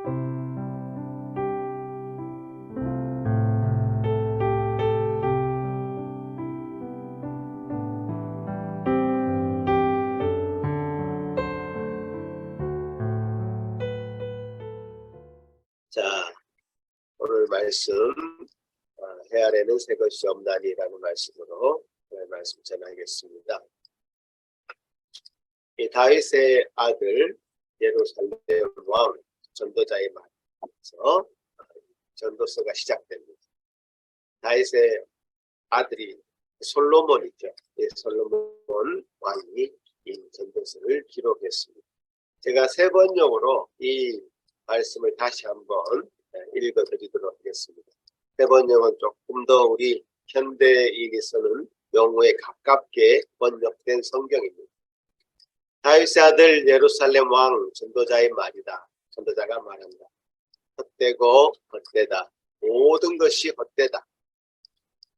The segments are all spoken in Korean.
자, 오늘 말씀 해 아래는 새 것이 없나니라는 말씀으로 말씀 전하겠습니다. 이 다윗의 아들 예루살렘 왕 전도자의 말에서 전도서가 시작됩니다. 다윗의 아들이 솔로몬이죠. 솔로몬 왕이 이 전도서를 기록했습니다. 제가 세 번역으로 이 말씀을 다시 한번 읽어드리도록 하겠습니다. 세 번역은 조금 더 우리 현대인에서는 영어에 가깝게 번역된 성경입니다. 다윗의 아들 예루살렘 왕 전도자의 말이다. 전도자가 말한다. 헛되고 헛되다. 모든 것이 헛되다.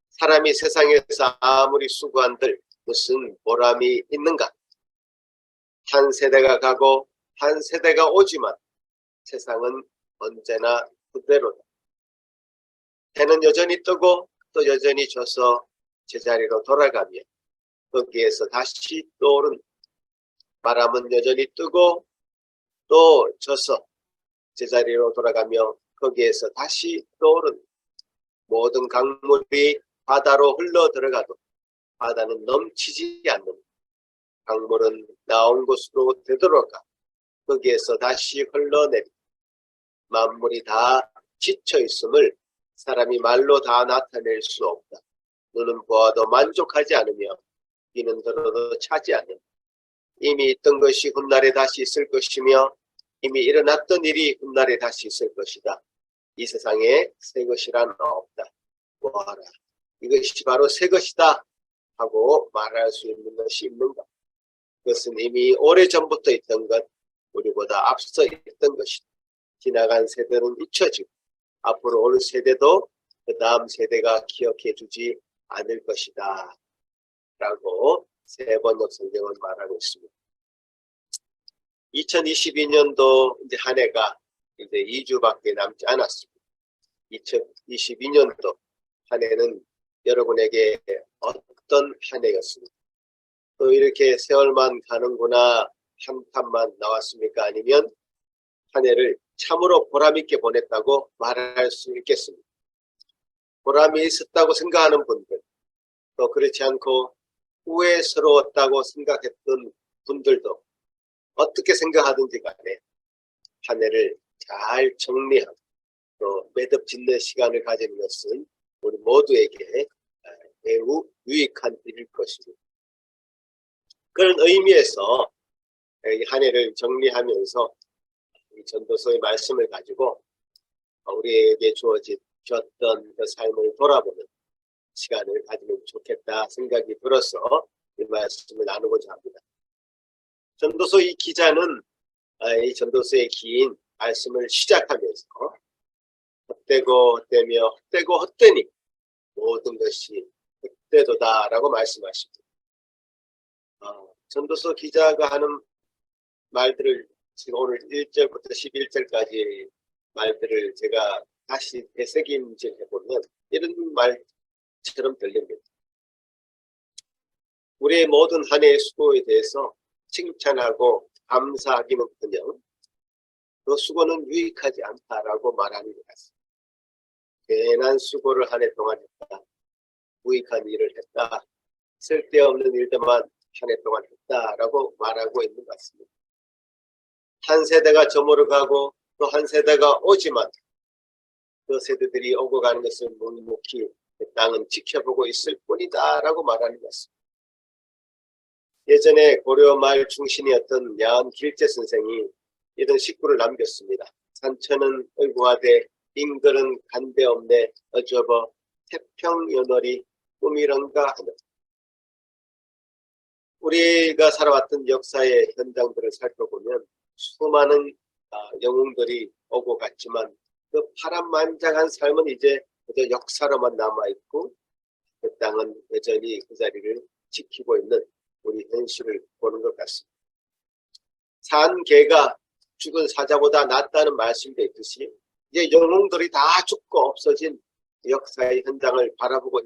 사람이 세상에서 아무리 수고한들 무슨 보람이 있는가? 한 세대가 가고 한 세대가 오지만 세상은 언제나 그대로다. 해는 여전히 뜨고 또 여전히 져서 제자리로 돌아가며 거기에서 다시 떠오른 바람은 여전히 뜨고 또 져서 제자리로 돌아가며 거기에서 다시 떠오른 모든 강물이 바다로 흘러 들어가도 바다는 넘치지 않는 강물은 나온 곳으로 되돌아가 거기에서 다시 흘러내리 만물이 다 지쳐 있음을 사람이 말로 다 나타낼 수 없다. 눈은 보아도 만족하지 않으며 귀는 들어도 차지 않는 이미 있던 것이 훗날에 다시 있을 것이며 이미 일어났던 일이 훗날에 다시 있을 것이다. 이 세상에 새 것이란 없다. 뭐하라 이것이 바로 새 것이다 하고 말할 수 있는 것이 있는가? 그것은 이미 오래전부터 있던 것, 우리보다 앞서 있던 것이다. 지나간 세대는 잊혀지고 앞으로 올 세대도 그 다음 세대가 기억해 주지 않을 것이다 라고 세 번역 성경은 말하고 있습니다. 2022년도 이제 한 해가 이제 2주밖에 남지 않았습니다. 2022년도 한 해는 여러분에게 어떤 한 해였습니까? 또 이렇게 세월만 가는구나 한탄만 나왔습니까? 아니면 한 해를 참으로 보람있게 보냈다고 말할 수 있겠습니다. 보람이 있었다고 생각하는 분들, 또 그렇지 않고 후회스러웠다고 생각했던 분들도 어떻게 생각하든지 간에 한 해를 잘 정리하고 또 매듭 짓는 시간을 가지는 것은 우리 모두에게 매우 유익한 일일 것입니다. 그런 의미에서 한 해를 정리하면서 이 전도서의 말씀을 가지고 우리에게 주었던 그 삶을 돌아보는 시간을 가지면 좋겠다 생각이 들어서 이 말씀을 나누고자 합니다. 전도서 이 기자는 이 전도서의 긴 말씀을 시작하면서 헛되고 헛되며 헛되고 헛되니 모든 것이 헛되도다 라고 말씀하십니다. 전도서 기자가 하는 말들을 지금 오늘 1절부터 11절까지 말들을 제가 다시 되새김질 해보면 이런 말처럼 들립니다. 우리의 모든 한 해의 수고에 대해서 칭찬하고 감사하기는커녕 그 수고는 유익하지 않다라고 말하는 것 같습니다. 괜한 수고를 한 해 동안 했다. 무익한 일을 했다. 쓸데없는 일들만 한 해 동안 했다라고 말하고 있는 것 같습니다. 한 세대가 저물어가고 또 한 세대가 오지만 그 세대들이 오고 가는 것을 묵묵히 땅은 지켜보고 있을 뿐이다 라고 말하는 것 같습니다. 예전에 고려 말 중신이었던 야암 길재 선생이 이런 식구를 남겼습니다. 산천은 의구하되 인글은 간대없네 어저버 태평연월이 꿈이런가 하는. 우리가 살아왔던 역사의 현장들을 살펴보면 수많은 영웅들이 오고 갔지만 그 파란만장한 삶은 이제 그저 역사로만 남아있고 그 땅은 여전히 그 자리를 지키고 있는 우리 현실을 보는 것 같습니다. 산 개가 죽은 사자보다 낫다는 말씀도 있듯이 이제 영웅들이 다 죽고 없어진 역사의 현장을 바라보고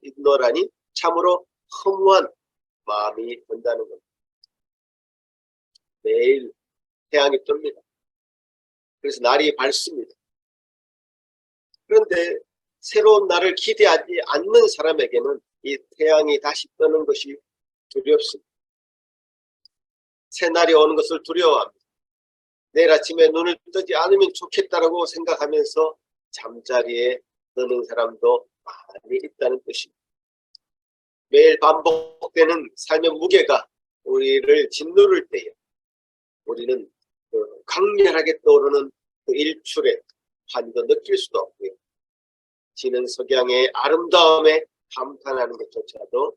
있노라니 참으로 허무한 마음이 든다는 겁니다. 매일 태양이 뜹니다. 그래서 날이 밝습니다. 그런데 새로운 날을 기대하지 않는 사람에게는 이 태양이 다시 뜨는 것이 두렵습니다. 새 날이 오는 것을 두려워합니다. 내일 아침에 눈을 뜨지 않으면 좋겠다라고 생각하면서 잠자리에 드는 사람도 많이 있다는 뜻입니다. 매일 반복되는 삶의 무게가 우리를 짓누를 때에 우리는 강렬하게 떠오르는 그 일출의 환희도 느낄 수도 없고요. 지는 석양의 아름다움에 감탄하는 것조차도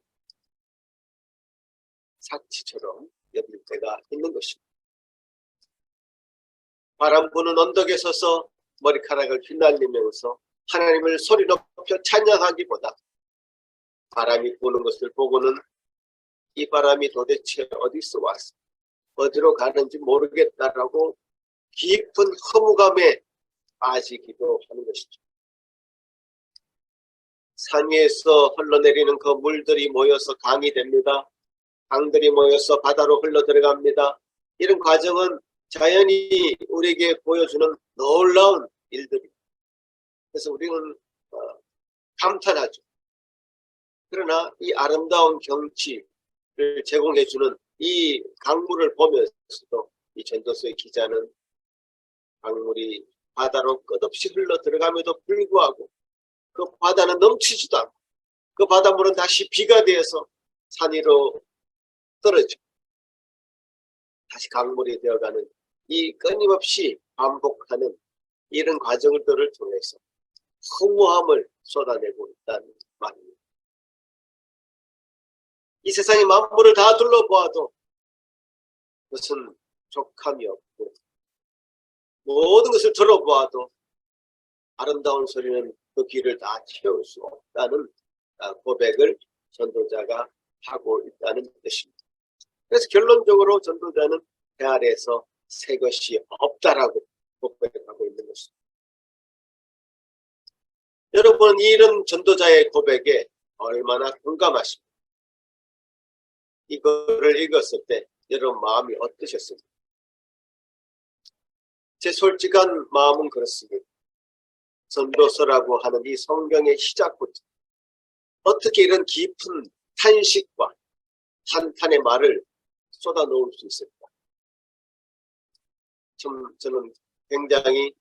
사치처럼 여길 때가 있는 것입니다. 바람 부는 언덕에 서서 머리카락을 휘날리면서 하나님을 소리 높여 찬양하기보다 바람이 부는 것을 보고는 이 바람이 도대체 어디서 왔어? 어디로 가는지 모르겠다라고 깊은 허무감에 빠지기도 하는 것이죠. 산 위에서 흘러내리는 그 물들이 모여서 강이 됩니다. 강들이 모여서 바다로 흘러 들어갑니다. 이런 과정은 자연이 우리에게 보여주는 놀라운 일들입니다. 그래서 우리는 감탄하죠. 그러나 이 아름다운 경치를 제공해주는 이 강물을 보면서도 이 전도서의 기자는 강물이 바다로 끝없이 흘러 들어감에도 불구하고 그 바다는 넘치지도 않고 그 바닷물은 다시 비가 되어서 산 위로 떨어져 다시 강물이 되어가는 이 끊임없이 반복하는 이런 과정들을 통해서 허무함을 쏟아내고 있다는 말입니다. 이 세상의 만물을 다 둘러보아도 무슨 족함이 없고 모든 것을 들어보아도 아름다운 소리는 그 귀를 다 채울 수 없다는 고백을 전도자가 하고 있다는 뜻입니다. 그래서 결론적으로 전도자는 배 아래에서 새 것이 없다라고 고백하고 있는 것입니다. 여러분은 이런 전도자의 고백에 얼마나 공감하십니까? 이거를 읽었을 때 여러분 마음이 어떠셨습니까? 제 솔직한 마음은 그렇습니다. 전도서라고 하는 이 성경의 시작부터 어떻게 이런 깊은 탄식과 한탄의 말을 쏟아놓을 수 있을까? 저는 굉장히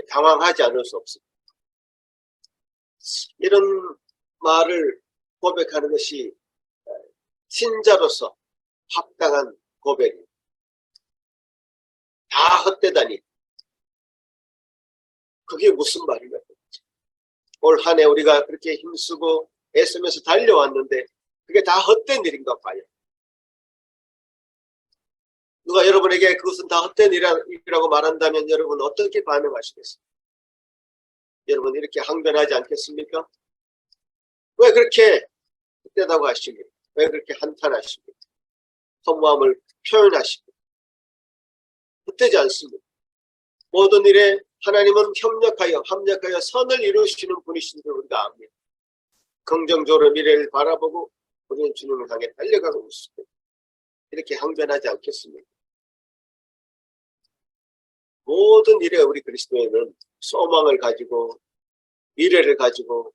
당황하지 않을 수 없습니다. 이런 말을 고백하는 것이 신자로서 합당한 고백입니다. 다 헛되다니 그게 무슨 말인가? 올 한 해 우리가 그렇게 힘쓰고 애쓰면서 달려왔는데 그게 다 헛된 일인가 봐요. 누가 여러분에게 그것은 다 헛된 일이라고 말한다면 여러분 어떻게 반응하시겠습니까? 여러분 이렇게 항변하지 않겠습니까? 왜 그렇게 헛되다고 하십니까? 왜 그렇게 한탄하십니까? 허무함을 표현하십니까? 헛되지 않습니다. 모든 일에 하나님은 합력하여 선을 이루시는 분이신 줄 우리가 압니다. 긍정적으로 미래를 바라보고 우리는 주님을 향해 달려가고 있습니다. 이렇게 항변하지 않겠습니까? 모든 일에 우리 그리스도인은 소망을 가지고 미래를 가지고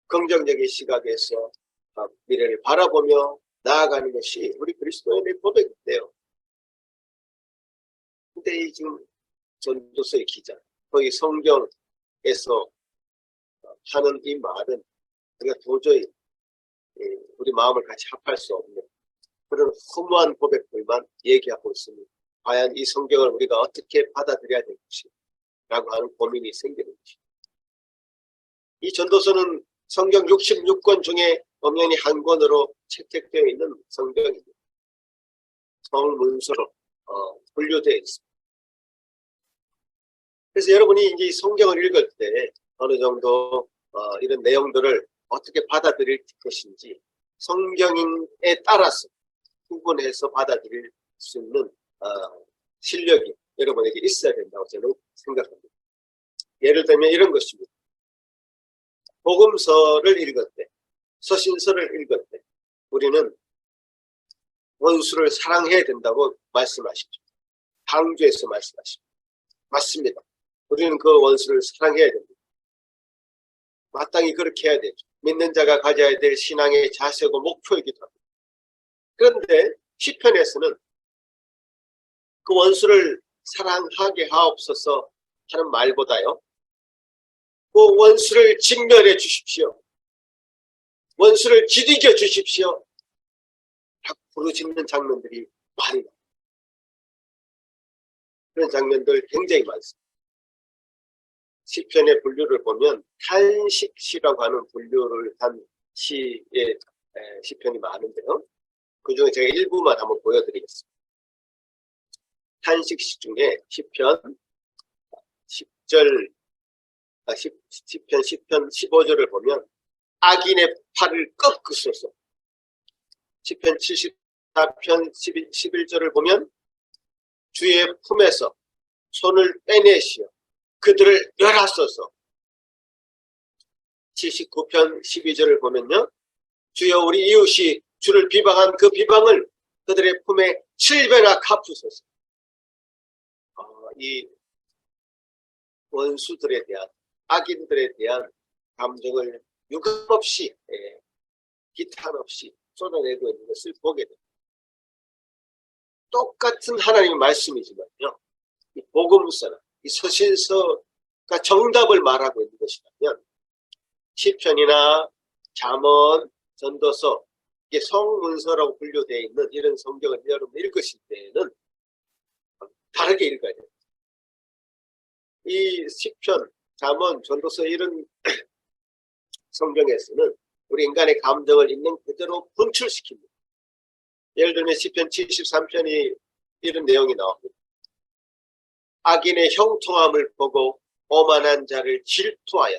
긍정적인 시각에서 미래를 바라보며 나아가는 것이 우리 그리스도인의 고백인데요. 근데 이 지금 전도서의 기자, 거의 성경에서 하는 이 말은 우리가 도저히 우리 마음을 같이 합할 수 없는 그런 허무한 고백들만 얘기하고 있습니다. 과연 이 성경을 우리가 어떻게 받아들여야 될 것인가라고 하는 고민이 생기는 것입니다. 이 전도서는 성경 66권 중에 엄연히 한 권으로 채택되어 있는 성경입니다. 성문서로 분류되어 있습니다. 그래서 여러분이 이제 이 성경을 읽을 때 어느 정도 이런 내용들을 어떻게 받아들일 것인지 성경에 따라서 구분해서 받아들일 수 있는 실력이 여러분에게 있어야 된다고 저는 생각합니다. 예를 들면 이런 것입니다. 복음서를 읽을 때, 서신서를 읽을 때 우리는 원수를 사랑해야 된다고 말씀하시죠. 방주에서 말씀하시죠. 맞습니다. 우리는 그 원수를 사랑해야 됩니다. 마땅히 그렇게 해야 되죠. 믿는 자가 가져야 될 신앙의 자세고 목표이기도 합니다. 그런데 시편에서는 그 원수를 사랑하게 하옵소서 하는 말보다요, 그 원수를 직멸해 주십시오, 원수를 기디겨 주십시오 라고 부르짖는 장면들이 많이 나옵니다. 그런 장면들 굉장히 많습니다. 시편의 분류를 보면 탄식시라고 하는 분류를 한 시의 시편이 많은데요, 그 중에 제가 일부만 한번 보여드리겠습니다. 탄식시 중에 시편 10절, 시편 15절을 보면 악인의 팔을 꺾으소서. 시편 74편 11절을 보면 주의 품에서 손을 빼내시어 그들을 멸하소서. 79편 12절을 보면요, 주여 우리 이웃이 주를 비방한 그 비방을 그들의 품에 7배나 갚으소서. 이 원수들에 대한, 악인들에 대한 감정을 유감없이, 기탄 없이 쏟아내고 있는 것을 보게 됩니다. 똑같은 하나님의 말씀이지만요, 이 복음서나 이 서신서가 정답을 말하고 있는 것이라면 시편이나 잠언, 전도서, 이게 성문서라고 분류되어 있는 이런 성경을 여러분 읽으실 때에는 다르게 읽어야 돼요. 이 시편, 잠언, 전도서 이런 성경에서는 우리 인간의 감정을 있는 그대로 분출시킵니다. 예를 들면 시편 73편이 이런 내용이 나옵니다. 악인의 형통함을 보고 오만한 자를 질투하여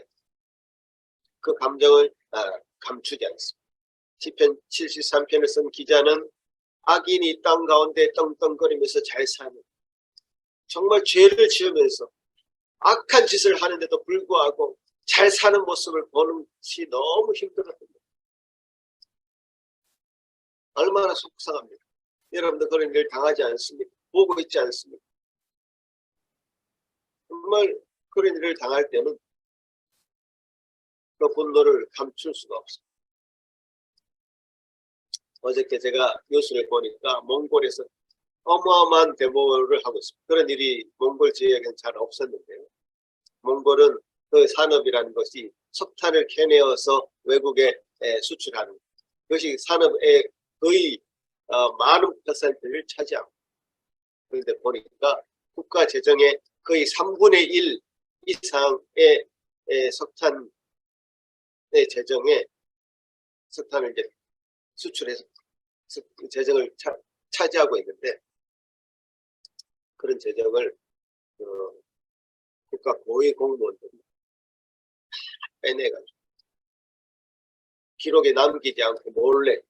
그 감정을 감추지 않습니다. 시편 73편을 쓴 기자는 악인이 땅 가운데 떵떵거리면서 잘 사는, 정말 죄를 지으면서 악한 짓을 하는데도 불구하고 잘 사는 모습을 보는 것이 너무 힘들었습니다. 얼마나 속상합니까? 여러분들 그런 일을 당하지 않습니까? 보고 있지 않습니까? 정말 그런 일을 당할 때는 그 분노를 감출 수가 없습니다. 어저께 제가 뉴스를 보니까 몽골에서 어마어마한 데모를 하고 있습니다. 그런 일이 몽골 지역에는 잘 없었는데요. 몽골은 그 산업이라는 것이 석탄을 캐내어서 외국에 수출하는, 그것이 산업의 거의 많은 퍼센트를 차지합니다. 그런데 보니까 국가 재정의 거의 3분의 1 이상의 석탄의 재정에, 석탄을 이제 수출해서 재정을 차지하고 있는데, 그런 재정을 국가 고위 공무원들이 빼내가지고 기록에 남기지 않고 몰래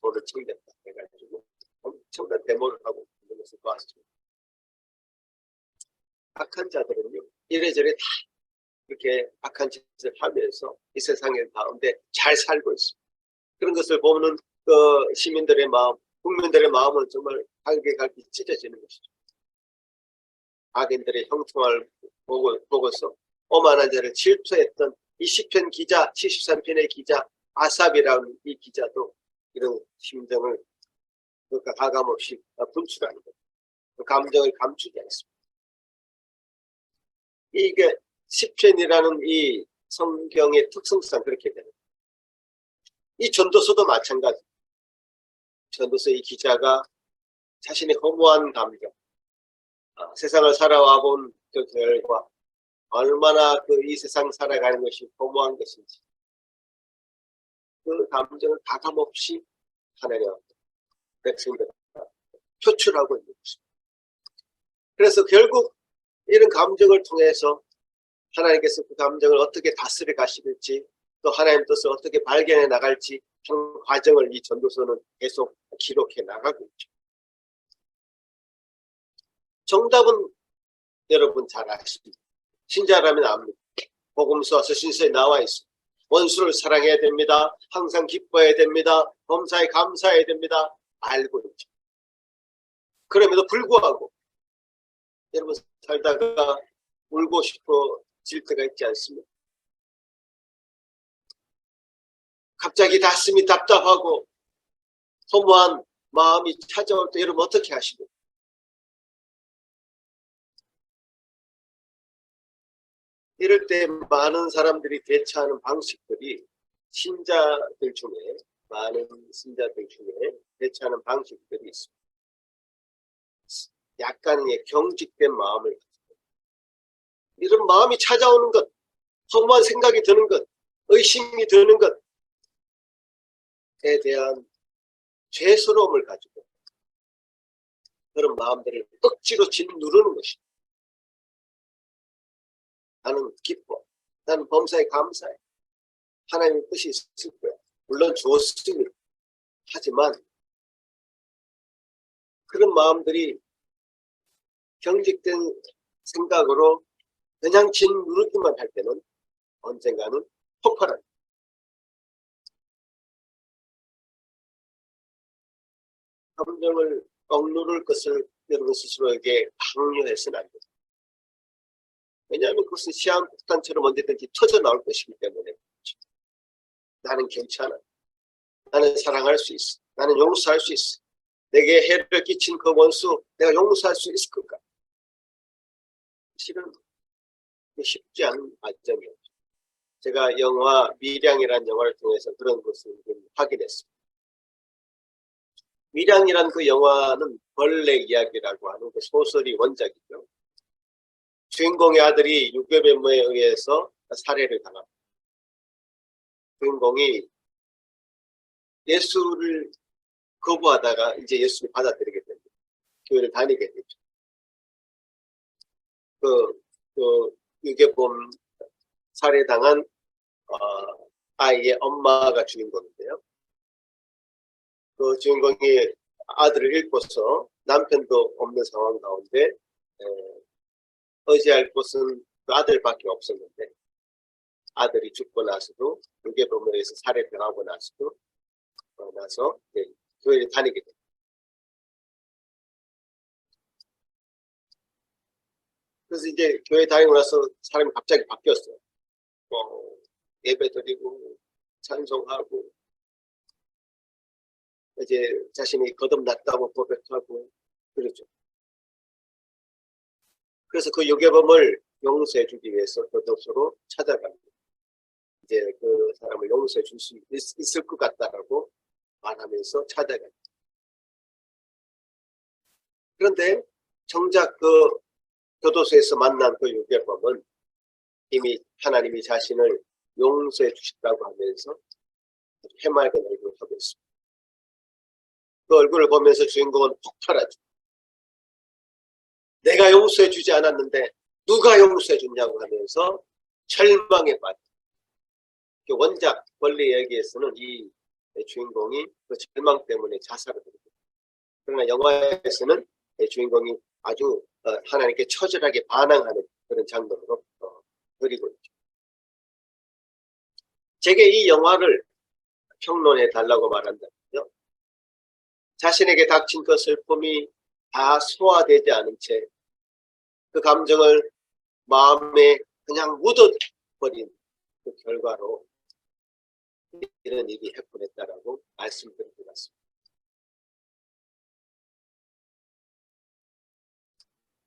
돈을 챙겼다 해가지고 엄청난 데모를 하고 있는 것을 봤습니다. 악한 자들은요, 이래저래 다 이렇게 악한 짓을 하면서 이 세상의 가운데 잘 살고 있습니다. 그런 것을 보면 그 시민들의 마음, 국민들의 마음은 정말 갈기 찢어지는 것이죠. 악인들의 형통함을 보고서 오만한 자를 질투했던 이 시편 기자, 73편의 기자 아삽이라는 이 기자도 이런 심정을 가감없이 분출하는 것, 그 감정을 감추지 않습니다. 이게 시편이라는 이 성경의 특성상 그렇게 되는, 이 전도서도 마찬가지. 전도서 이 기자가 자신의 허무한 감정, 세상을 살아와 본 그 결과 얼마나 이 세상 살아가는 것이 허무한 것인지, 그 감정을 가감없이 하나님 앞에 백성들 표출하고 있는 것입니다. 그래서 결국 이런 감정을 통해서 하나님께서 그 감정을 어떻게 다스려 가실지, 또 하나님 뜻을 어떻게 발견해 나갈지 하는 과정을 이 전도서는 계속 기록해 나가고 있죠. 정답은 여러분 잘 아십니다. 신자라면 압니다. 복음서 서신서에 나와 있습니다. 원수를 사랑해야 됩니다. 항상 기뻐해야 됩니다. 범사에 감사해야 됩니다. 알고 있죠. 그럼에도 불구하고 여러분 살다가 울고 싶어질 때가 있지 않습니까? 갑자기 가슴이 답답하고 허무한 마음이 찾아올 때 여러분 어떻게 하십니까? 이럴 때 많은 사람들이 대처하는 방식들이 많은 신자들 중에 대처하는 방식들이 있습니다. 약간의 경직된 마음을 가지고 이런 마음이 찾아오는 것, 허무한 생각이 드는 것, 의심이 드는 것에 대한 죄스러움을 가지고 그런 마음들을 억지로 짓누르는 것입니다. 나는 기뻐. 나는 범사에 감사해. 하나님의 뜻이 있을 거야. 물론 좋습니다. 하지만 그런 마음들이 경직된 생각으로 그냥 짓누르기만 할 때는 언젠가는 폭발합니다. 감정을 억누를 것을 여러분 스스로에게 강요해서는 안 됩니다. 왜냐하면 그것은 시한폭탄처럼 언제든지 터져 나올 것이기 때문에 나는 괜찮아. 나는 사랑할 수 있어. 나는 용서할 수 있어. 내게 해를 끼친 그 원수 내가 용서할 수 있을 걸까? 실은 쉽지 않은 과정이었죠. 제가 영화 밀양이라는 영화를 통해서 그런 것을 확인했습니다. 밀양이라는 그 영화는 벌레 이야기라고 하는 그 소설이 원작이죠. 주인공의 아들이 유괴배모에 의해서 살해를 당합니다. 주인공이 예수를 거부하다가 이제 예수를 받아들이게 됩니다. 교회를 다니게 되죠. 그 유괴범 살해당한 아이의 엄마가 주인공인데요. 그 주인공이 아들을 잃고서 남편도 없는 상황 가운데 의지할 곳은 그 아들밖에 없었는데 아들이 죽고 나서도 유괴범에 의해서 살해당하고 나서도 교회를 다니게 됩니다. 그래서 이제 교회 다니고 나서 사람이 갑자기 바뀌었어요. 예배드리고 찬송하고 이제 자신이 거듭났다고 고백하고 그러죠. 그래서 그 유괴범을 용서해 주기 위해서 교도소로 찾아갑니다. 이제 그 사람을 용서해 줄 수 있을 것 같다라고 말하면서 찾아갑니다. 그런데 정작 그 교도소에서 만난 그 유괴범은 이미 하나님이 자신을 용서해 주셨다고 하면서 해맑은 얼굴을 하고 있습니다. 그 얼굴을 보면서 주인공은 폭발하죠. 내가 용서해 주지 않았는데 누가 용서해 줬냐고 하면서 절망에 빠져. 원작 원래 이야기에서는 이 주인공이 그 절망 때문에 자살을 합니다. 그러나 영화에서는 주인공이 아주 하나님께 처절하게 반항하는 그런 장면으로 그리고 있죠. 제게 이 영화를 평론해 달라고 말한다면요. 자신에게 닥친 그 슬픔이 다 소화되지 않은 채 그 감정을 마음에 그냥 묻어버린 그 결과로 이런 일이 해프냈다라고 말씀드린 것 같습니다.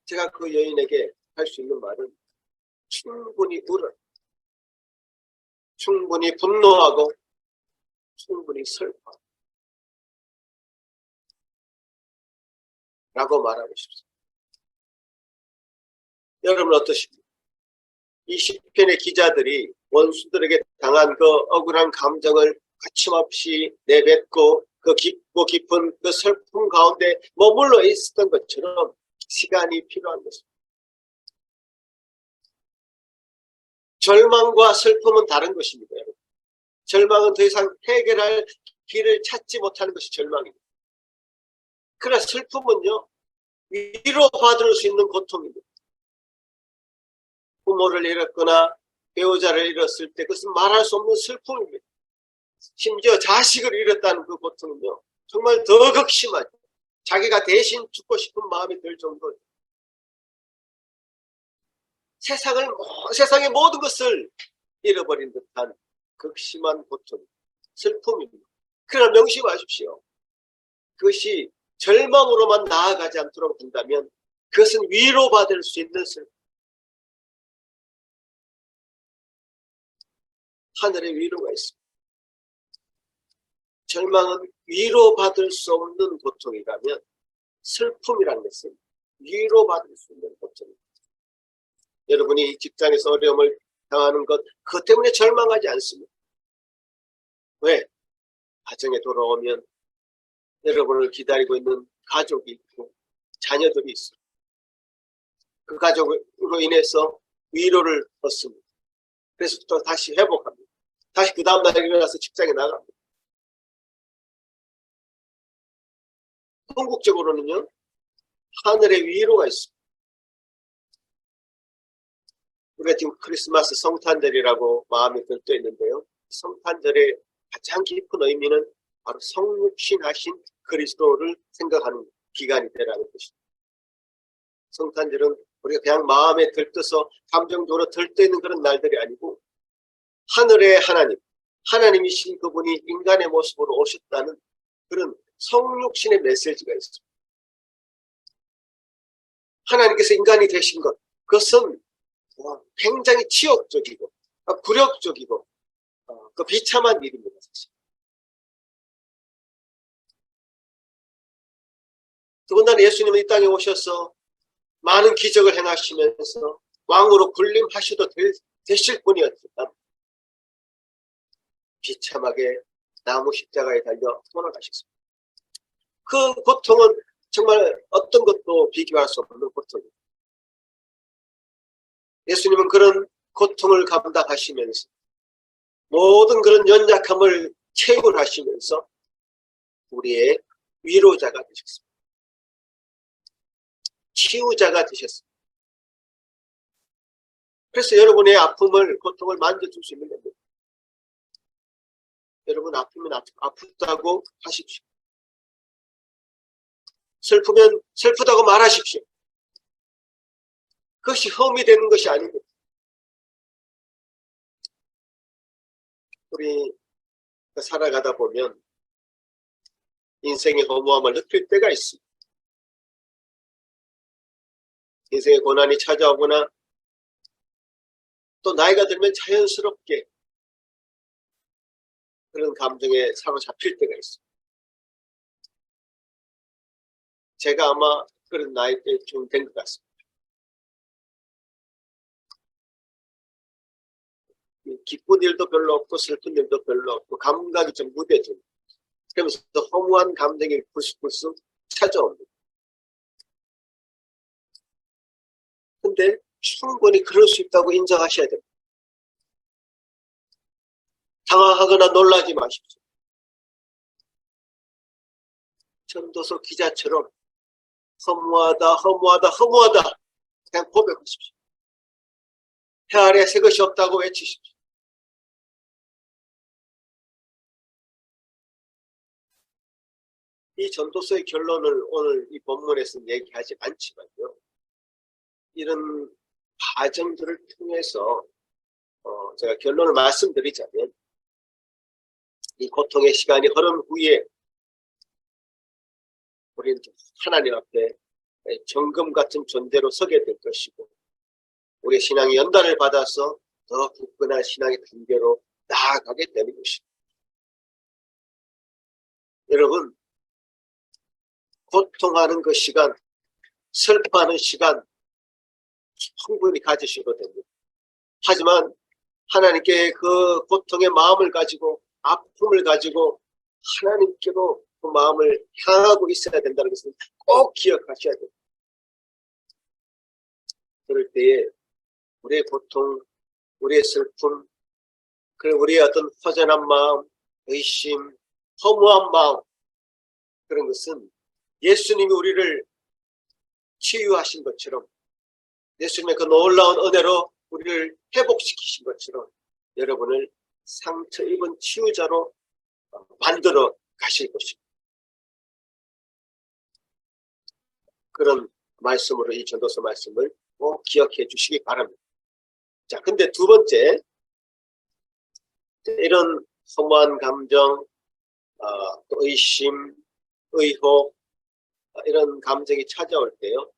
제가 그 여인에게 할 수 있는 말은 충분히 울어, 충분히 분노하고 충분히 슬퍼 라고 말하고 싶습니다. 여러분 어떠십니까? 이 시편의 기자들이 원수들에게 당한 그 억울한 감정을 거침없이 내뱉고 그 깊고 깊은 그 슬픔 가운데 머물러 있었던 것처럼 시간이 필요한 것입니다. 절망과 슬픔은 다른 것입니다. 여러분. 절망은 더 이상 해결할 길을 찾지 못하는 것이 절망입니다. 그러나 슬픔은요, 위로받을 수 있는 고통입니다. 부모를 잃었거나 배우자를 잃었을 때 그것은 말할 수 없는 슬픔입니다. 심지어 자식을 잃었다는 그 고통은요, 정말 더 극심하죠. 자기가 대신 죽고 싶은 마음이 들 정도예요. 세상의 모든 것을 잃어버린 듯한 극심한 고통, 슬픔입니다. 그러나 명심하십시오. 그것이 절망으로만 나아가지 않도록 한다면 그것은 위로받을 수 있는 슬픔. 하늘의 위로가 있습니다. 절망은 위로받을 수 없는 고통이라면 슬픔이라는 것은 위로받을 수 있는 고통입니다. 여러분이 직장에서 어려움을 당하는 것, 그것 때문에 절망하지 않습니다. 왜? 가정에 돌아오면 여러분을 기다리고 있는 가족이 있고 자녀들이 있어요. 그 가족으로 인해서 위로를 얻습니다. 그래서 또 다시 회복합니다. 다시 그 다음날 일어나서 직장에 나갑니다. 궁극적으로는요, 하늘의 위로가 있습니다. 우리가 지금 크리스마스 성탄절이라고 마음이 들떠 있는데요. 성탄절의 가장 깊은 의미는 바로 성육신하신 그리스도를 생각하는 기간이 되라는 것입니다. 성탄절은 우리가 그냥 마음에 들떠서 감정적으로 들떠 있는 그런 날들이 아니고 하늘의 하나님, 하나님이신 그분이 인간의 모습으로 오셨다는 그런 성육신의 메시지가 있습니다. 하나님께서 인간이 되신 것, 그것은 굉장히 치욕적이고 굴욕적이고 그 비참한 일입니다. 사실. 더군다나 예수님은 이 땅에 오셔서 많은 기적을 행하시면서 왕으로 군림하셔도 되실 분이었지만 비참하게 나무 십자가에 달려 돌아가셨습니다. 그 고통은 정말 어떤 것도 비교할 수 없는 고통입니다. 예수님은 그런 고통을 감당하시면서 모든 그런 연약함을 채굴하시면서 우리의 위로자가 되셨습니다. 치유자가 되셨습니다. 그래서 여러분의 아픔을, 고통을 만져줄 수 있는 겁니다. 여러분 아프면 아프다고 하십시오. 슬프면 슬프다고 말하십시오. 그것이 험이 되는 것이 아닙니다. 우리 살아가다 보면 인생의 허무함을 느낄 때가 있습니다. 인생의 고난이 찾아오거나 또 나이가 들면 자연스럽게 그런 감정에 사로잡힐 때가 있습니다. 제가 아마 그런 나이 때 좀 된 것 같습니다. 기쁜 일도 별로 없고 슬픈 일도 별로 없고 감각이 좀 무뎌집니다. 그러면서 허무한 감정이 불쑥불쑥 찾아옵니다. 근데 충분히 그럴 수 있다고 인정하셔야 됩니다. 당황하거나 놀라지 마십시오. 전도서 기자처럼 허무하다 허무하다 허무하다 그냥 고백하십시오. 해 아래 새 것이 없다고 외치십시오. 이 전도서의 결론을 오늘 이 본문에서는 얘기하지 않지만요. 이런 과정들을 통해서 제가 결론을 말씀드리자면 이 고통의 시간이 흐른 후에 우리는 하나님 앞에 정금 같은 존재로 서게 될 것이고 우리의 신앙이 연단을 받아서 더 굳건한 신앙의 단계로 나아가게 되는 것입니다. 여러분, 고통하는 그 시간, 슬퍼하는 시간 충분히 가지셔도 됩니다. 하지만 하나님께 그 고통의 마음을 가지고 아픔을 가지고 하나님께로 그 마음을 향하고 있어야 된다는 것을 꼭 기억하셔야 됩니다. 그럴 때에 우리의 고통, 우리의 슬픔, 그리고 우리의 어떤 허전한 마음, 의심, 허무한 마음 그런 것은 예수님이 우리를 치유하신 것처럼 예수님의 그 놀라운 은혜로 우리를 회복시키신 것처럼 여러분을 상처 입은 치유자로 만들어 가실 것입니다. 그런 말씀으로 이 전도서 말씀을 꼭 기억해 주시기 바랍니다. 자, 근데 두 번째, 이런 허무한 감정, 또 의심, 의혹, 이런 감정이 찾아올 때요.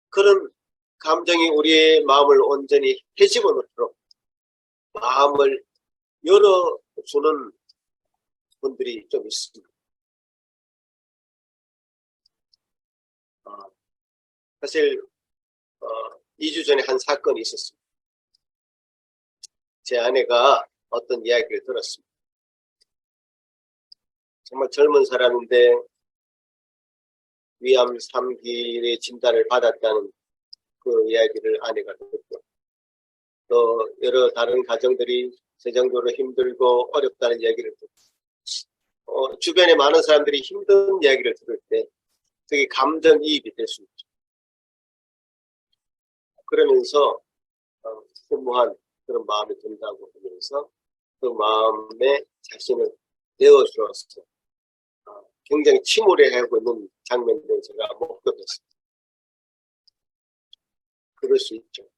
그런 감정이 우리의 마음을 온전히 헤집어 놓도록 마음을 열어주는 분들이 좀 있습니다. 사실 2주 전에 한 사건이 있었습니다. 제 아내가 어떤 이야기를 들었습니다. 정말 젊은 사람인데 위암 3기의 진단을 받았다는 그 이야기를 아내가 듣고, 또 여러 다른 가정들이 재정적으로 힘들고 어렵다는 이야기를 듣고, 주변에 많은 사람들이 힘든 이야기를 들을 때 되게 감정이입이 될 수 있죠. 그러면서 허무한 그런 마음이 든다고 하면서 그 마음에 자신을 내어주어서 굉장히 침울해하고 있는 장면들을 제가 목격했습니다. 그럴 수 있죠.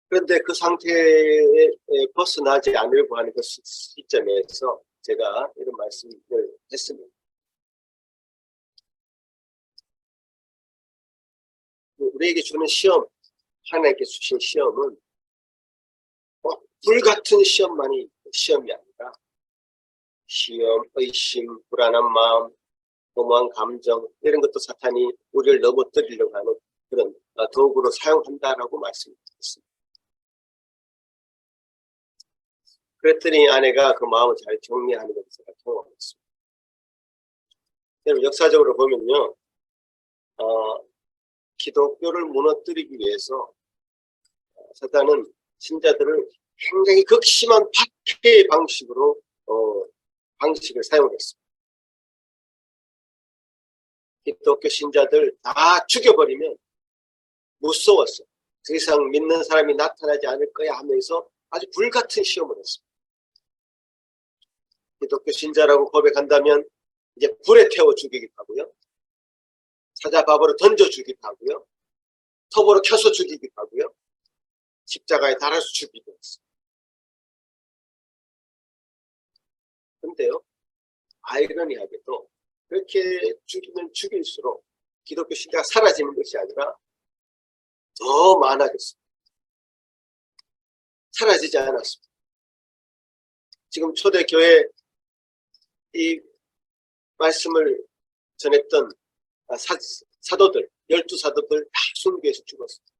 그런데 그 상태에 벗어나지 않으려고 하는 그 시점에서 제가 이런 말씀을 했습니다. 우리에게 주는 시험, 하나님께 주신 시험은 불같은 시험만이 시험이 아니라 시험, 의심, 불안한 마음, 허무한 감정, 이런 것도 사탄이 우리를 넘어뜨리려고 하는 그런 도구로 사용한다라고 말씀드렸습니다. 그랬더니 아내가 그 마음을 잘 정리하는 것을 제가 경험했습니다. 여러분, 역사적으로 보면요, 기독교를 무너뜨리기 위해서 사탄은 신자들을 굉장히 극심한 박해의 방식으로 방식을 사용했습니다. 기독교 신자들 다 죽여버리면 무서웠어. 더 이상 믿는 사람이 나타나지 않을 거야 하면서 아주 불같은 시험을 했습니다. 기독교 신자라고 고백한다면 이제 불에 태워 죽이기도 하고요, 사자밥으로 던져 주기도 하고요, 톱으로 켜서 죽이기도 하고요, 십자가에 달아서 죽이기도 했어요. 근데요, 아이러니하게도 그렇게 죽이면 죽일수록 기독교 신자가 사라지는 것이 아니라 더 많아졌습니다. 사라지지 않았습니다. 지금 초대교회 이 말씀을 전했던 사도들, 12사도들 다 순교해서 죽었습니다.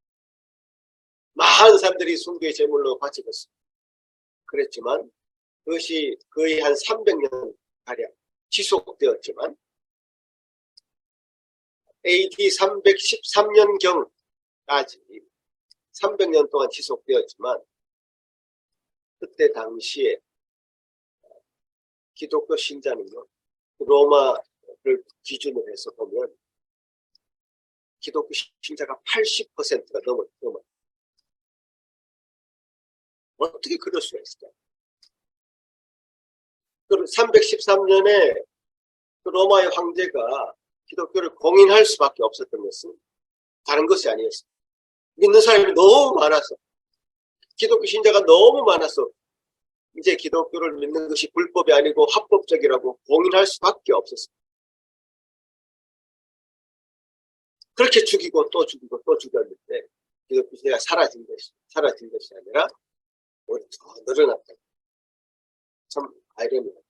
많은 사람들이 순교의 제물로 바쳐졌습니다. 그랬지만 그것이 거의 한 300년 가량 지속되었지만 AD 313년경까지 300년 동안 지속되었지만, 그때 당시에 기독교 신자는요, 로마를 기준으로 해서 보면 기독교 신자가 80%가 넘어요. 어떻게 그럴 수가 있을까요? 313년에 그 로마의 황제가 기독교를 공인할 수밖에 없었던 것은 다른 것이 아니었습니다. 믿는 사람이 너무 많아서, 기독교 신자가 너무 많아서 이제 기독교를 믿는 것이 불법이 아니고 합법적이라고 공인할 수밖에 없었습니다. 그렇게 죽이고 또 죽이고 또 죽였는데 기독교 신자가 사라진 것이 아니라 오히려 더 늘어났다. 참 아이러니하죠.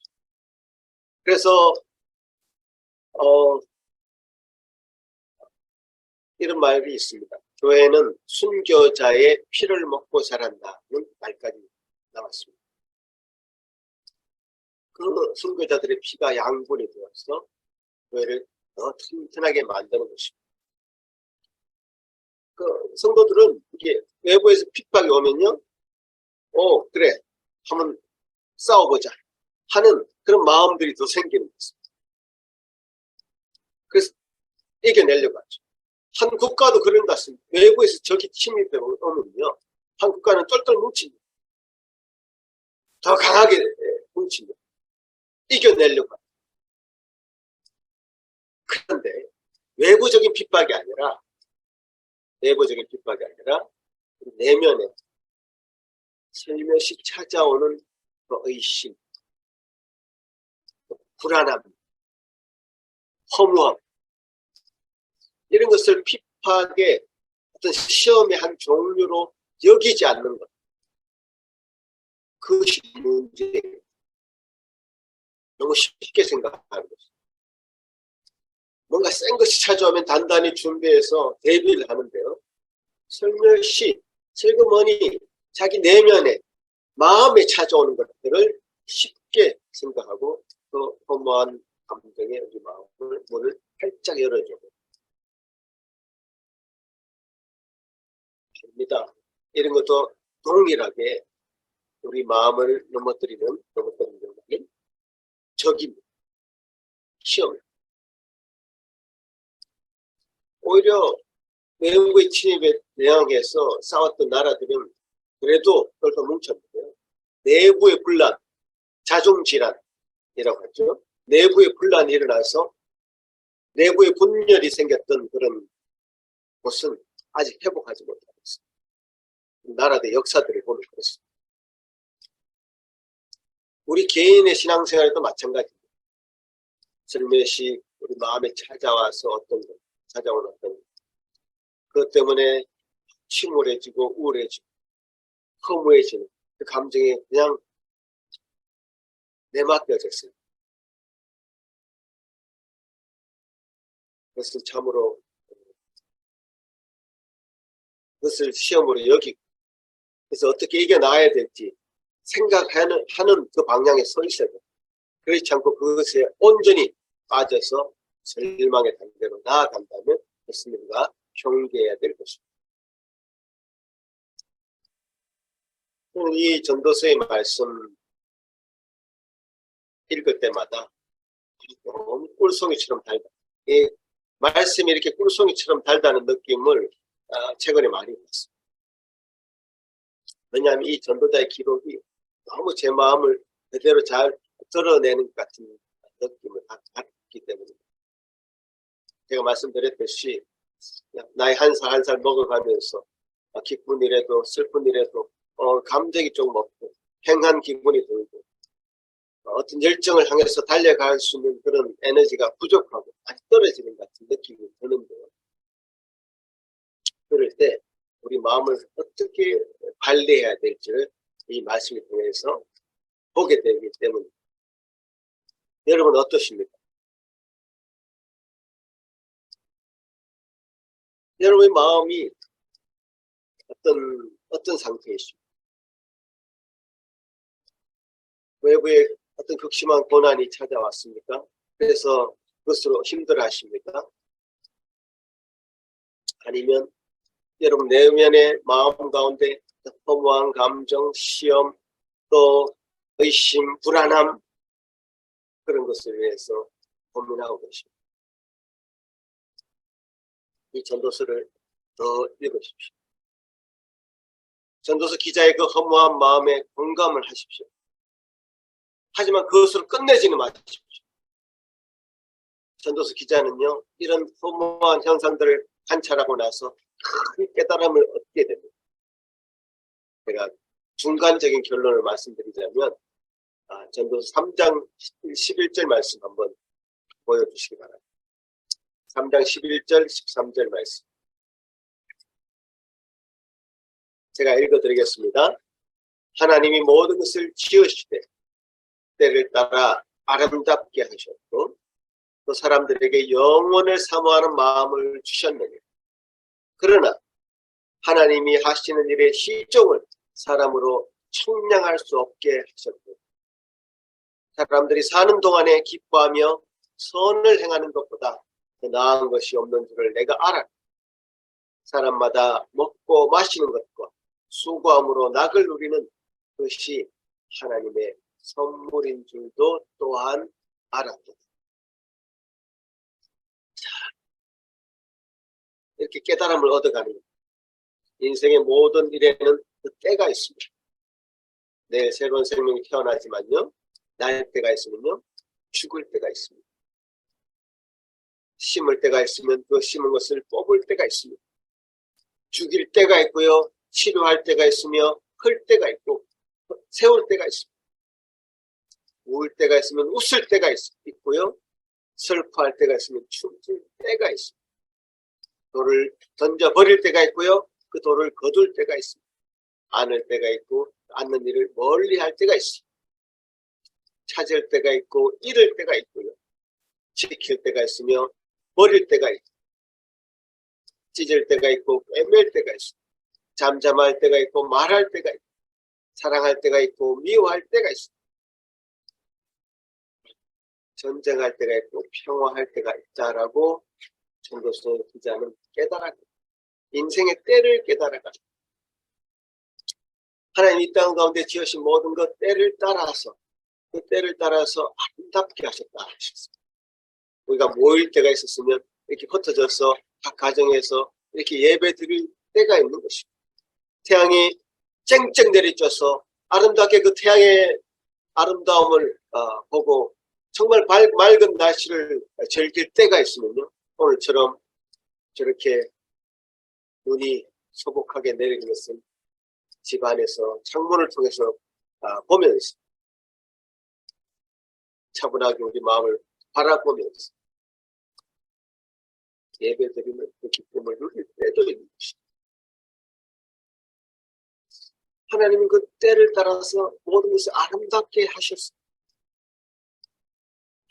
그래서 이런 말이 있습니다. 교회는 순교자의 피를 먹고 자란다는 말까지 나왔습니다. 그 순교자들의 피가 양분이 되어서 교회를 더 튼튼하게 만드는 것입니다. 그 성도들은 이게 외부에서 핍박이 오면요, 그래, 한번 싸워보자 하는 그런 마음들이 더 생기는 것입니다. 그래서 이겨내려고 하죠. 한 국가도 그런 것 같습니다. 외부에서 적이 침입해 오면요, 한 국가는 똘똘 뭉칩니다. 더 강하게 뭉칩니다. 이겨내려고 합니다. 그런데 외부적인 핍박이 아니라 내면에 살며시 찾아오는 의심, 불안함, 허무함, 이런 것을 핍박의 어떤 시험의 한 종류로 여기지 않는 것, 그것이 문제예요. 너무 쉽게 생각하는 것이. 뭔가 센 것이 찾아오면 단단히 준비해서 대비를 하는데요, 슬며시 슬그머니 자기 내면에, 마음에 찾아오는 것들을 쉽게 생각하고 그 허무한 감정에 우리 마음을, 문을 활짝 열어주고 합니다. 이런 것도 동일하게 우리 마음을 넘어뜨리는 적입니다. 시험. 오히려 외국의 침입에 대항해서 싸웠던 나라들은 그래도 똘똘 뭉쳤는데요, 내부의 분란, 자중질환이라고 하죠. 내부의 분란이 일어나서 내부의 분열이 생겼던 그런 곳은 아직 회복하지 못하고 있습니다. 나라의 역사들을 보면 그렇습니다. 우리 개인의 신앙생활에도 마찬가지입니다. 슬며시 우리 마음에 찾아와서 찾아오는 어떤 그것 때문에 침울해지고 우울해지고 허무해지는 그 감정에 그냥 내맡겨졌어요. 그것은 참으로 그것을 시험으로 여기고, 그래서 어떻게 이겨나가야 될지 생각하는 그 방향에 서 있어야 돼요. 그렇지 않고 그것에 온전히 빠져서 절망의 단계로 나아간다면 예수님과 경계해야 될 것입니다. 이 전도서의 말씀 읽을 때마다 너무 꿀송이처럼 달다. 이 말씀이 이렇게 꿀송이처럼 달다는 느낌을 최근에 많이 받습니다. 왜냐하면 이 전도자의 기록이 너무 제 마음을 그대로 잘 드러내는 것 같은 느낌을 받기 때문입니다. 제가 말씀드렸듯이 나이 한 살 한 살 먹어가면서 기쁜 일에도 슬픈 일에도 감정이 좀 없고 행한 기분이 들고 어떤 열정을 향해서 달려갈 수 있는 그런 에너지가 부족하고 많이 떨어지는 것 같은 느낌이 드는데요, 그럴 때 우리 마음을 어떻게 관리해야 될지를 이 말씀을 통해서 보게 되기 때문에, 여러분 어떠십니까? 여러분의 마음이 어떤 상태이십니까? 외부에 어떤 극심한 고난이 찾아왔습니까? 그래서 그것으로 힘들어 하십니까? 아니면 여러분 내면의 마음 가운데 허무한 감정, 시험, 또 의심, 불안함, 그런 것을 위해서 고민하고 계십니다. 이 전도서를 더 읽으십시오. 전도서 기자의 그 허무한 마음에 공감을 하십시오. 하지만 그것으로 끝내지는 마십시오. 전도서 기자는요, 이런 허무한 현상들을 관찰하고 나서 큰 깨달음을 얻게 됩니다. 제가 중간적인 결론을 말씀드리자면 전도서 3장 11절 말씀 한번 보여주시기 바랍니다. 3장 11절 13절 말씀 제가 읽어드리겠습니다. 하나님이 모든 것을 지으시되 때를 따라 아름답게 하셨고 또 사람들에게 영원을 사모하는 마음을 주셨느니라. 그러나 하나님이 하시는 일의 시종을 사람으로 청량할 수 없게 하셨고 사람들이 사는 동안에 기뻐하며 선을 행하는 것보다 더 나은 것이 없는 줄을 내가 알아. 사람마다 먹고 마시는 것과 수고함으로 낙을 누리는 것이 하나님의 선물인 줄도 또한 알았다. 이렇게 깨달음을 얻어가는 거예요. 인생의 모든 일에는 그 때가 있습니다. 내일 새로운 생명이 태어나지만요, 날 때가 있으면요, 죽을 때가 있습니다. 심을 때가 있으면 그 심은 것을 뽑을 때가 있습니다. 죽일 때가 있고요, 치료할 때가 있으며 클 때가 있고 세울 때가 있습니다. 울 때가 있으면 웃을 때가 있고요, 슬퍼할 때가 있으면 춤출 때가 있습니다. 돌을 던져버릴 때가 있고요, 그 돌을 거둘 때가 있습니다. 안을 때가 있고 안는 일을 멀리 할 때가 있습니다. 찾을 때가 있고 잃을 때가 있고요, 지킬 때가 있으며 버릴 때가 있고, 찢을 때가 있고 꿰맬 때가 있습니다. 잠잠할 때가 있고 말할 때가 있고, 사랑할 때가 있고 미워할 때가 있습니다. 전쟁할 때가 있고 평화할 때가 있다라고 전도서 기자는 깨달았고, 인생의 때를 깨달아가 하나님 이 땅 가운데 지으신 모든 것 때를 따라서, 그 때를 따라서 아름답게 하셨다 하셨습니다. 우리가 모일 때가 있었으면 이렇게 흩어져서 각 가정에서 이렇게 예배 드릴 때가 있는 것입니다. 태양이 쨍쨍 내리쬐서 아름답게 그 태양의 아름다움을 보고 정말 맑은 날씨를 즐길 때가 있으면요, 오늘처럼 저렇게 눈이 소복하게 내리는 것은 집안에서 창문을 통해서 보면서 차분하게 우리 마음을 바라보면서 예배드리는 그 기쁨을 누릴 때도 있는 것입니다. 하나님은 그 때를 따라서 모든 것을 아름답게 하셨습니다.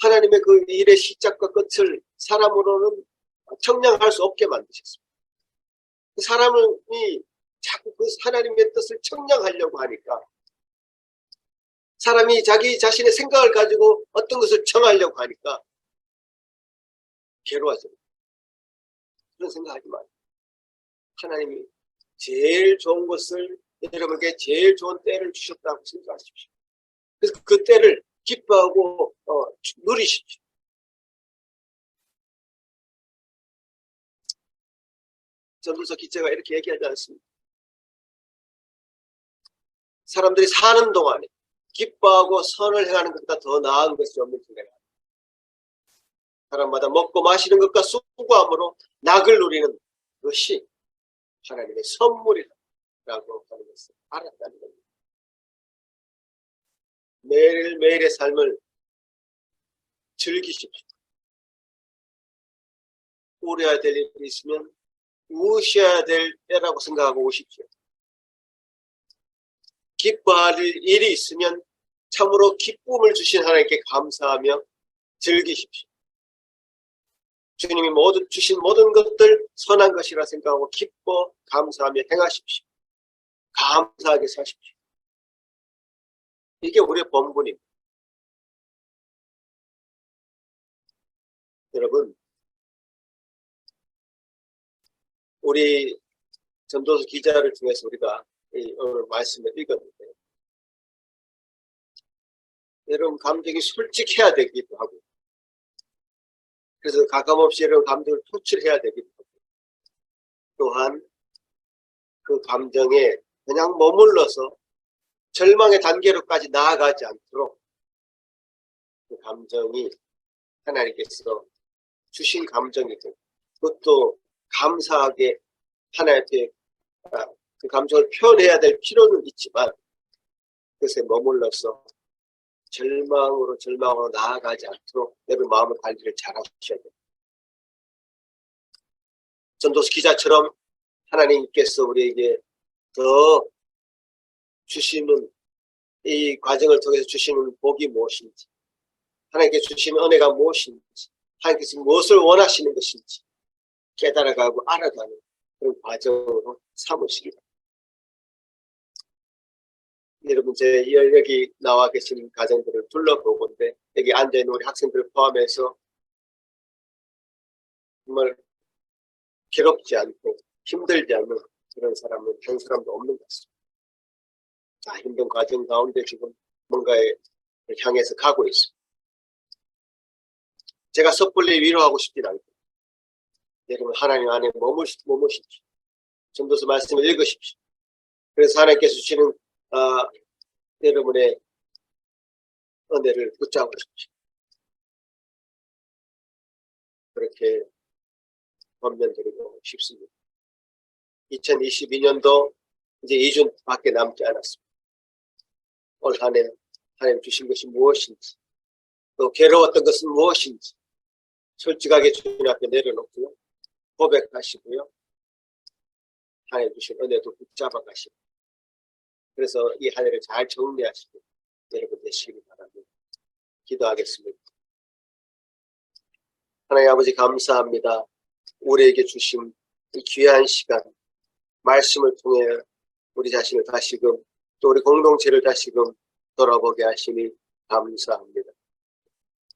하나님의 그 일의 시작과 끝을 사람으로는 청량할 수 없게 만드셨습니다. 그 사람이 자꾸 그 하나님의 뜻을 청량하려고 하니까, 사람이 자기 자신의 생각을 가지고 어떤 것을 청하려고 하니까 괴로워집니다. 그런 생각하지 마세요. 하나님이 제일 좋은 것을, 여러분에게 제일 좋은 때를 주셨다고 생각하십시오. 그래서 그 때를 기뻐하고 누리십시오. 전도서 기자가 이렇게 얘기하지 않습니다. 사람들이 사는 동안에 기뻐하고 선을 행하는 것보다 더 나은 것이 없는 생각이 납니다. 사람마다 먹고 마시는 것과 수고함으로 낙을 누리는 것이 하나님의 선물이라고 하는 것을 알았다는 겁니다. 매일매일의 삶을 즐기십시오. 우려야 될 일이 있으면 우셔야 될 때라고 생각하고 오십시오. 기뻐할 일이 있으면 참으로 기쁨을 주신 하나님께 감사하며 즐기십시오. 주님이 주신 모든 것들 선한 것이라 생각하고 기뻐 감사하며 행하십시오. 감사하게 사십시오. 이게 우리의 본분입니다. 여러분, 우리 전도서 기자를 통해서 우리가 오늘 말씀을 읽었는데, 여러분 감정이 솔직해야 되기도 하고, 그래서 가감없이 여러분 감정을 표출해야 되기도 하고, 또한 그 감정에 그냥 머물러서 절망의 단계로까지 나아가지 않도록 그 감정이 하나님께서 주신 감정이고, 그것도 감사하게 하나님께 그 감정을 표현해야 될 필요는 있지만, 그것에 머물러서 절망으로 나아가지 않도록 여러분 마음의 관리를 잘 하셔야 돼요. 전도서 기자처럼 하나님께서 우리에게 더 주시는, 이 과정을 통해서 주시는 복이 무엇인지, 하나님께서 주시는 은혜가 무엇인지, 하나님께서 무엇을 원하시는 것인지 깨달아가고 알아가는 그런 과정으로 삼으시기 바랍니다. 여러분, 여기 나와 계신 가정들을 둘러보건데, 여기 앉아있는 우리 학생들을 포함해서 정말 괴롭지 않고 힘들지 않는 그런 사람은 한 사람도 없는 것 같습니다. 다 힘든 과정 가운데 지금 뭔가에 향해서 가고 있습니다. 제가 섣불리 위로하고 싶진 않고, 여러분 하나님 안에 머무십시오. 전도서 말씀을 읽으십시오. 그래서 하나님께서 주시는 여러분의 은혜를 붙잡으십시오. 그렇게 권면드리고 싶습니다. 2022년도 이제 2주밖에 남지 않았습니다. 올 한 해 하나님 주신 것이 무엇인지, 또 괴로웠던 것은 무엇인지 솔직하게 주님 앞에 내려놓고요, 고백하시고요, 하나님 주신 은혜도 붙잡아 가시고, 그래서 이 한 해를 잘 정리하시고 여러분 되시길 바랍니다. 기도하겠습니다. 하나님 아버지 감사합니다. 우리에게 주신 이 귀한 시간, 말씀을 통해 우리 자신을 다시금, 또 우리 공동체를 다시금 돌아보게 하시니 감사합니다.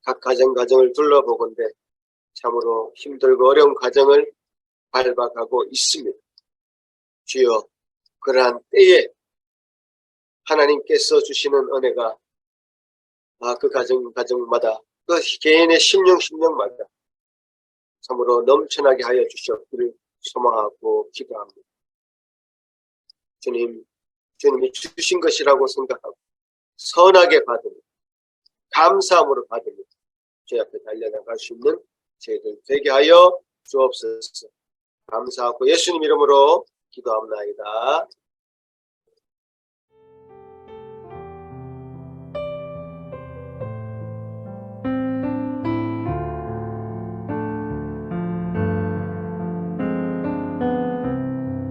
각 가정을 둘러보건대 참으로 힘들고 어려운 가정을 밟아가고 있습니다. 주여, 그러한 때에 하나님께서 주시는 은혜가 그 가정마다, 그 개인의 심령마다 참으로 넘쳐나게 하여 주시옵기를 소망하고 기도합니다. 주님이 주신 것이라고 생각하고 선하게 받으며 감사함으로 받으며 주 앞에 달려나갈 수 있는 저희들 되게 하여 주옵소서. 감사하고 예수님 이름으로 기도합나이다.